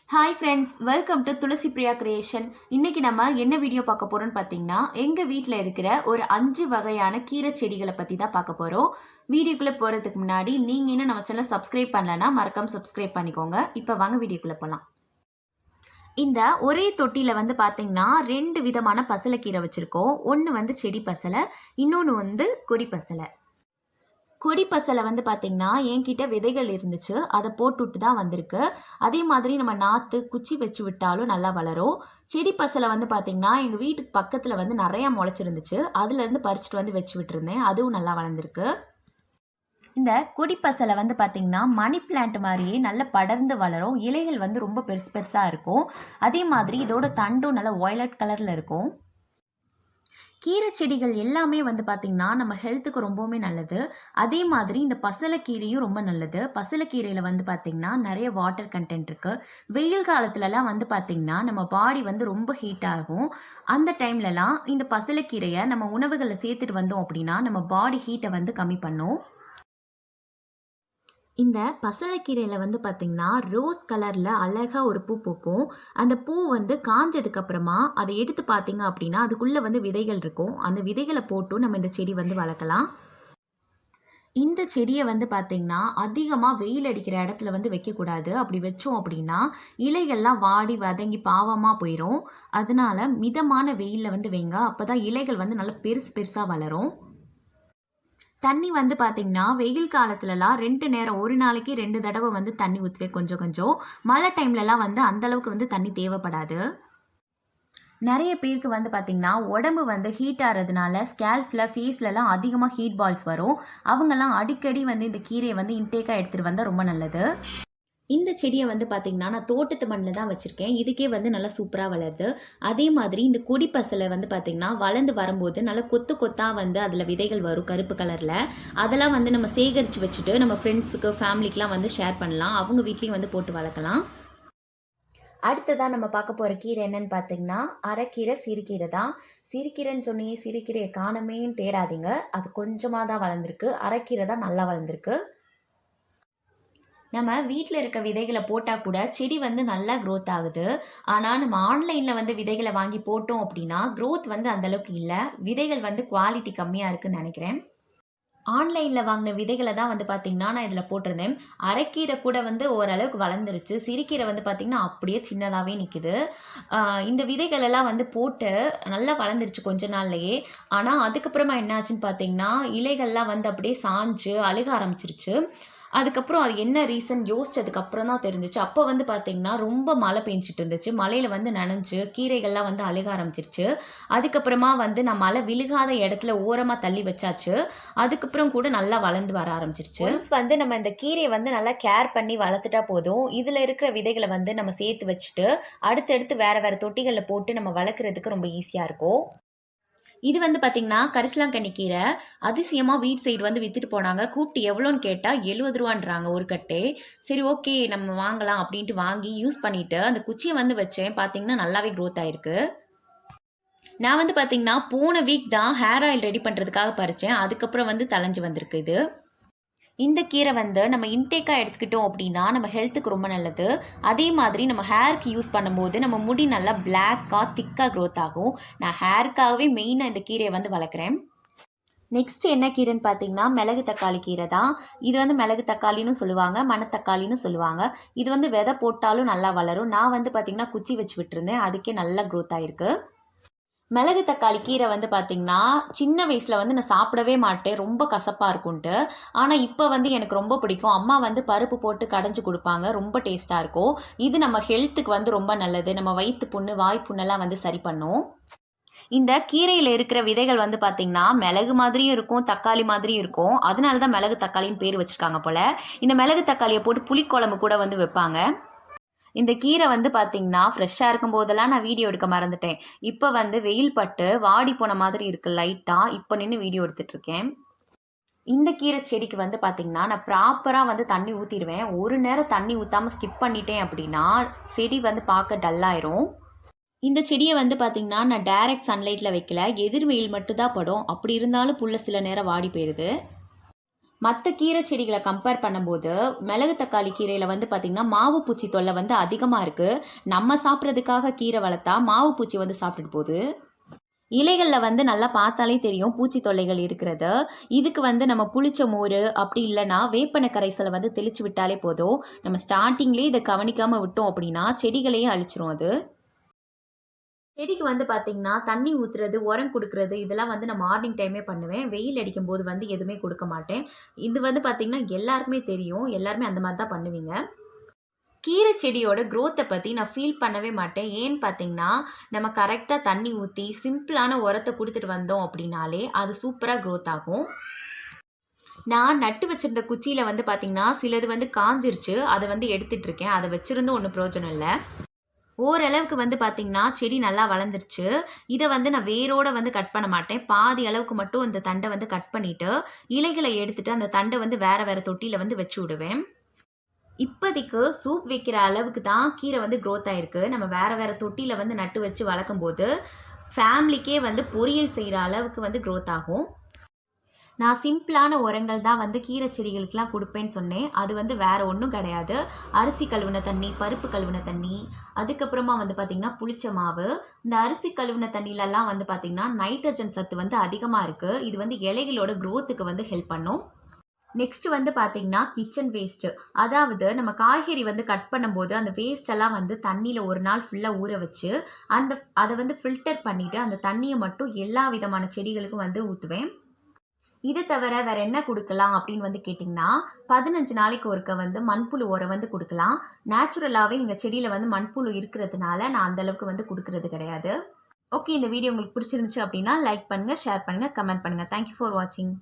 Hi friends, welcome to Tulasi Priya creation. இன்னைக்கு நம்ம என்ன வீடியோ பார்க்க போறோம்னு பார்த்தீங்கன்னா, எங்கள் வீட்டில் இருக்கிற ஒரு 5 வகையான கீரை செடிகளை பற்றி தான் பார்க்க போகிறோம். வீடியோக்குள்ளே போகிறதுக்கு முன்னாடி நீங்கள் இன்னும் நம்ம சேனல் சப்ஸ்கிரைப் பண்ணலன்னா மறக்காம சப்ஸ்கிரைப் பண்ணிக்கோங்க. இப்போ வாங்க வீடியோக்குள்ளே போகலாம். இந்த ஒரே தொட்டியில் வந்து பார்த்தீங்கன்னா 2 விதமான பசலைக்கீரை வச்சுருக்கோம். ஒன்று வந்து செடி பசலை, இன்னொன்று வந்து கொடி பசலை. கொடி பசலை வந்து பார்த்திங்கன்னா என்கிட்ட விதைகள் இருந்துச்சு, அதை போட்டுவிட்டு தான் வந்திருக்கு. அதே மாதிரி நம்ம நாற்று குச்சி வச்சு விட்டாலும் நல்லா வளரும். செடி பசலை வந்து பார்த்திங்கன்னா எங்கள் வீட்டுக்கு பக்கத்தில் வந்து நிறையா முளைச்சிருந்துச்சு, அதுலேருந்து பறிச்சுட்டு வந்து வச்சு விட்டுருந்தேன், அதுவும் நல்லா வளர்ந்துருக்கு. இந்த கொடி பசலை வந்து பார்த்திங்கன்னா மணி பிளான்ட் மாதிரியே நல்லா படர்ந்து வளரும். இலைகள் வந்து ரொம்ப பெருசு பெருசாக இருக்கும். அதே மாதிரி இதோட தண்டும் நல்லா வயலட் கலரில் இருக்கும். கீரை செடிகள் எல்லாமே வந்து பார்த்திங்கன்னா நம்ம ஹெல்த்துக்கு ரொம்பவுமே நல்லது. அதே மாதிரி இந்த பசலைக்கீரையும் ரொம்ப நல்லது. பசலைக்கீரையில் வந்து பார்த்திங்கன்னா நிறைய வாட்டர் கண்டென்ட் இருக்குது. வெயில் காலத்துலலாம் வந்து பார்த்திங்கன்னா நம்ம பாடி வந்து ரொம்ப ஹீட் ஆகும். அந்த டைம்லலாம் இந்த பசலைக்கீரையை நம்ம உணவுகளில் சேர்த்துட்டு வந்தோம் அப்படின்னா நம்ம பாடி ஹீட்டை வந்து கம்மி பண்ணும். இந்த பசலைக்கீரையில் வந்து பார்த்திங்கன்னா ரோஸ் கலரில் அழகாக ஒரு பூ பூக்கும். அந்த பூ வந்து காஞ்சதுக்கப்புறமா அதை எடுத்து பார்த்திங்க அப்படின்னா அதுக்குள்ளே வந்து விதைகள் இருக்கும். அந்த விதைகளை போட்டும் நம்ம இந்த செடி வந்து வளர்க்கலாம். இந்த செடியை வந்து பார்த்திங்கன்னா அதிகமாக வெயில் அடிக்கிற இடத்துல வந்து வைக்கக்கூடாது. அப்படி வச்சோம் அப்படின்னா இலைகள்லாம் வாடி வதங்கி பாவமாக போயிடும். அதனால மிதமான வெயிலில் வந்து வைங்க. அப்போ தான் இலைகள் வந்து நல்லா பெருசு பெருசாக வளரும். தண்ணி வந்து பார்த்திங்கன்னா வெயில் காலத்துலலாம் 2 நேரம், ஒரு நாளைக்கு 2 தடவை வந்து தண்ணி ஊற்றுவேன் கொஞ்சம் கொஞ்சம். மழை டைம்லலாம் வந்து அந்தளவுக்கு வந்து தண்ணி தேவைப்படாது. நிறைய பேருக்கு வந்து பார்த்திங்கன்னா உடம்பு வந்து ஹீட் ஆகிறதுனால ஸ்கேல்ஃபில் ஃபேஸ்லலாம் அதிகமாக ஹீட் பால்ஸ் வரும். அவங்கெல்லாம் அடிக்கடி வந்து இந்த கீரையை வந்து இன்டேக்காக எடுத்துகிட்டு வந்தால் ரொம்ப நல்லது. இந்த செடியை வந்து பார்த்திங்கன்னா நான் தோட்டத்து மண்ணில் தான் வச்சுருக்கேன். இதுக்கே வந்து நல்லா சூப்பராக வளருது. அதே மாதிரி இந்த கொடி பசலை வந்து பார்த்திங்கன்னா வளர்ந்து வரும்போது நல்லா கொத்து கொத்தாக வந்து அதில் விதைகள் வரும் கருப்பு கலரில். அதெல்லாம் வந்து நம்ம சேகரித்து வச்சுட்டு நம்ம ஃப்ரெண்ட்ஸுக்கு ஃபேமிலிக்கெலாம் வந்து ஷேர் பண்ணலாம். அவங்க வீட்லேயும் வந்து போட்டு வளர்க்கலாம். அடுத்ததாக நம்ம பார்க்க போகிற கீரை என்னன்னு பார்த்திங்கன்னா அரைக்கீரை, சிறுகீரை தான். சிறுகீரைன்னு சொன்னி சிறுகீரையை காணமேன்னு தேடாதீங்க, அது கொஞ்சமாக தான் வளர்ந்துருக்கு. அரைக்கீரை தான் நல்லா வளர்ந்துருக்கு. நம்ம வீட்டில் இருக்க விதைகளை போட்டால் கூட செடி வந்து நல்லா க்ரோத் ஆகுது. ஆனால் நம்ம ஆன்லைனில் வந்து விதைகளை வாங்கி போட்டோம் அப்படின்னா க்ரோத் வந்து அந்தளவுக்கு இல்லை. விதைகள் வந்து குவாலிட்டி கம்மியாக இருக்குதுன்னு நினைக்கிறேன். ஆன்லைனில் வாங்கின விதைகளை தான் வந்து பார்த்திங்கன்னா நான் இதில் போட்டிருந்தேன். அரைக்கீரை கூட வந்து ஓரளவுக்கு வளர்ந்துருச்சு. சிறுகீரை வந்து பார்த்திங்கன்னா அப்படியே சின்னதாகவே நிற்குது. இந்த விதைகளெல்லாம் வந்து போட்டு நல்லா வளர்ந்துருச்சு கொஞ்ச நாள்லையே. ஆனால் அதுக்கப்புறமா என்னாச்சுன்னு பார்த்திங்கன்னா இலைகள்லாம் வந்து அப்படியே சாஞ்சு அழுக ஆரம்பிச்சிருச்சு. அதுக்கப்புறம் அது என்ன ரீசன் யோசிச்சதுக்கப்புறம் தான் தெரிஞ்சிச்சு. அப்போ வந்து பார்த்திங்கன்னா ரொம்ப மழை பெஞ்சிட்டு இருந்துச்சு. மழையில் வந்து நனைஞ்சு கீரைகள்லாம் வந்து அழுக ஆரம்பிச்சிருச்சு. அதுக்கப்புறமா வந்து நான் மழை விழுகாத இடத்துல ஓரமாக தள்ளி வச்சாச்சு. அதுக்கப்புறம் கூட நல்லா வளர்ந்து வர ஆரம்பிச்சிருச்சு. வந்து நம்ம இந்த கீரையை வந்து நல்லா கேர் பண்ணி வளர்த்துட்டா போதும். இதில் இருக்கிற விதைகளை வந்து நம்ம சேர்த்து வச்சுட்டு அடுத்தடுத்து வேறு வேறு தொட்டிகளில் போட்டு நம்ம வளர்க்குறதுக்கு ரொம்ப ஈஸியாக இருக்கும். இது வந்து பார்த்திங்கன்னா கரிசலாங்கண்ணி கீரை. அதிசயமாக வீட் சைடு வந்து விற்றுட்டு போனாங்க. கூப்பிட்டு எவ்வளோன்னு கேட்டால் 70 ரூபான்றாங்க ஒரு கட்டே. சரி ஓகே நம்ம வாங்கலாம் அப்படின்ட்டு வாங்கி யூஸ் பண்ணிவிட்டு அந்த குச்சியை வந்து வச்சேன். பார்த்திங்கன்னா நல்லாவே க்ரோத் ஆகிருக்கு. நான் வந்து பார்த்திங்கன்னா போன வீக் தான் ஹேர் ஆயில் ரெடி பண்ணுறதுக்காக பறித்தேன். அதுக்கப்புறம் வந்து தளைஞ்சு வந்திருக்கு இது. இந்த கீரை வந்து நம்ம இன்டேக்காக எடுத்துக்கிட்டோம் அப்படின்னா நம்ம ஹெல்த்துக்கு ரொம்ப நல்லது. அதே மாதிரி நம்ம ஹேருக்கு யூஸ் பண்ணும்போது நம்ம முடி நல்லா பிளாக்காக திக்காக க்ரோத் ஆகும். நான் ஹேருக்காகவே மெயினாக இந்த கீரையை வந்து வளர்க்குறேன். நெக்ஸ்ட் என்ன கீரைன்னு பார்த்தீங்கன்னா மிளகு தக்காளி கீரை தான். இது வந்து மிளகு தக்காளின்னு சொல்லுவாங்க, மணத்தக்காளின்னு சொல்லுவாங்க. இது வந்து விதை போட்டாலும் நல்லா வளரும். நான் வந்து பார்த்திங்கன்னா குச்சி வச்சு விட்டுருந்தேன், அதுக்கே நல்லா க்ரோத் ஆகிருக்கு. மிளகு தக்காளி கீரை வந்து பார்த்திங்கன்னா சின்ன வயசில் வந்து நான் சாப்பிடவே மாட்டேன், ரொம்ப கசப்பாக இருக்கும்ன்ட்டு. ஆனால் இப்போ வந்து எனக்கு ரொம்ப பிடிக்கும். அம்மா வந்து பருப்பு போட்டு கடைஞ்சி கொடுப்பாங்க, ரொம்ப டேஸ்ட்டாக இருக்கும். இது நம்ம ஹெல்த்துக்கு வந்து ரொம்ப நல்லது. நம்ம வயிற்று புண்ணு, வாய் புண்ணெல்லாம் வந்து சரி பண்ணும். இந்த கீரையில் இருக்கிற விதைகள் வந்து பார்த்திங்கன்னா மிளகு மாதிரியும் இருக்கும், தக்காளி மாதிரியும் இருக்கும். அதனால தான் மிளகு தக்காளின்னு பேர் வச்சுருக்காங்க போல். இந்த மிளகு தக்காளியை போட்டு புளிக்குழம்பு கூட வந்து வைப்பாங்க. இந்த கீரை வந்து பார்த்திங்கன்னா ஃப்ரெஷ்ஷாக இருக்கும் போதெல்லாம் நான் வீடியோ எடுக்க மறந்துட்டேன். இப்போ வந்து வெயில் பட்டு வாடி போன மாதிரி இருக்குது லைட்டாக. இப்போ நின்று வீடியோ எடுத்துகிட்ருக்கேன். இந்த கீரை செடிக்கு வந்து பார்த்திங்கன்னா நான் ப்ராப்பராக வந்து தண்ணி ஊற்றிடுவேன். ஒரு நேரம் தண்ணி ஊற்றாமல் ஸ்கிப் பண்ணிட்டேன் அப்படின்னா செடி வந்து பார்க்க டல்லாயிரும். இந்த செடியை வந்து பார்த்திங்கன்னா நான் டைரக்ட் சன்லைட்டில் வைக்கல, எதிர் வெயில் மட்டும்தான் படும். அப்படி இருந்தாலும் புல்ல சில நேரம் வாடி போயிடுது. மற்ற கீரை செடிகளை கம்பேர் பண்ணும்போது மிளகு தக்காளி கீரையில் வந்து பார்த்திங்கன்னா மாவு பூச்சி தொல்லை வந்து அதிகமாக இருக்குது. நம்ம சாப்பிட்றதுக்காக கீரை வளர்த்தா மாவு பூச்சி வந்து சாப்பிட்டுட்டு போகுது. இலைகளில் வந்து நல்லா பார்த்தாலே தெரியும் பூச்சி தொல்லைகள் இருக்கிறது. இதுக்கு வந்து நம்ம புளிச்ச மோர் அப்படி இல்லைன்னா வேப்பன கரைசலை வந்து தெளித்து விட்டாலே போதும். நம்ம ஸ்டார்டிங்லேயே இதை கவனிக்காமல் விட்டோம் அப்படின்னா செடிகளையே அழிச்சிரும் அது. செடிக்கு வந்து பார்த்திங்கன்னா தண்ணி ஊற்றுறது, உரம் கொடுக்குறது இதெல்லாம் வந்து நான் மார்னிங் டைமே பண்ணுவேன். வெயில் அடிக்கும்போது வந்து எதுவுமே கொடுக்க மாட்டேன். இது வந்து பார்த்திங்கன்னா எல்லாருக்குமே தெரியும். எல்லாருமே அந்த மாதிரி தான் பண்ணுவீங்க. கீரை செடியோட க்ரோத்தை பற்றி நான் ஃபீல் பண்ணவே மாட்டேன். ஏன்னு பார்த்தீங்கன்னா நம்ம கரெக்டாக தண்ணி ஊற்றி சிம்பிளான உரத்தை கொடுத்துட்டு வந்தோம் அப்படின்னாலே அது சூப்பராக க்ரோத் ஆகும். நான் நட்டு வச்சிருந்த குச்சியில் வந்து பார்த்திங்கன்னா சிலது வந்து காஞ்சிருச்சு. அதை வந்து எடுத்துகிட்டு இருக்கேன். அதை வச்சுருந்தும் ஒன்றும் பிரயோஜனம் இல்லை. ஓரளவுக்கு வந்து பார்த்திங்கன்னா செடி நல்லா வளர்ந்துருச்சு. இதை வந்து நான் வேரோட வந்து கட் பண்ண மாட்டேன். பாதி அளவுக்கு மட்டும் இந்த தண்டை வந்து கட் பண்ணிவிட்டு இலைகளை எடுத்துகிட்டு அந்த தண்டை வந்து வேறு வேறு தொட்டியில் வந்து வச்சு விடுவேன். இப்போதைக்கு சூப் வைக்கிற அளவுக்கு தான் கீரை வந்து க்ரோத் ஆகிருக்கு. நம்ம வேறு வேறு தொட்டியில் வந்து நட்டு வச்சு வளர்க்கும்போது ஃபேமிலிக்கே வந்து பொரியல் செய்கிற அளவுக்கு வந்து க்ரோத் ஆகும். நான் சிம்பிளான உரங்கள் தான் வந்து கீரை செடிகளுக்கெலாம் கொடுப்பேன்னு சொன்னேன். அது வந்து வேறு ஒன்றும் கிடையாது. அரிசி கழுவின தண்ணி, பருப்பு கழுவின தண்ணி, அதுக்கப்புறமா வந்து பார்த்திங்கன்னா புளிச்ச மாவு. இந்த அரிசி கழுவின தண்ணியிலலாம் வந்து பார்த்திங்கன்னா நைட்ரஜன் சத்து வந்து அதிகமாக இருக்குது. இது வந்து இலைகளோட க்ரோத்துக்கு வந்து ஹெல்ப் பண்ணும். நெக்ஸ்ட் வந்து பார்த்திங்கன்னா கிச்சன் வேஸ்ட்டு. அதாவது நம்ம காய்கறி வந்து கட் பண்ணும்போது அந்த வேஸ்ட்டெல்லாம் வந்து தண்ணியில் ஒரு நாள் ஃபுல்லாக ஊற வச்சு அதை வந்து ஃபில்டர் பண்ணிவிட்டு அந்த தண்ணியை மட்டும் எல்லா விதமான செடிகளுக்கும் வந்து ஊற்றுவேன். இது தவிர வேறு என்ன கொடுக்கலாம் அப்படின்னு வந்து கேட்டிங்கன்னா 15 நாளைக்கு ஒருக்க வந்து மண்புழு உரம் வந்து கொடுக்கலாம். நேச்சுரலாகவே எங்கள் செடியில் வந்து மண்புழு இருக்கிறதுனால நான் அந்தளவுக்கு வந்து கொடுக்கறது கிடையாது. ஓகே, இந்த வீடியோ உங்களுக்கு பிடிச்சிருந்துச்சு அப்படின்னா லைக் பண்ணுங்கள், ஷேர் பண்ணுங்கள், கமெண்ட் பண்ணுங்கள். தேங்க்யூ ஃபார் வாட்சிங்.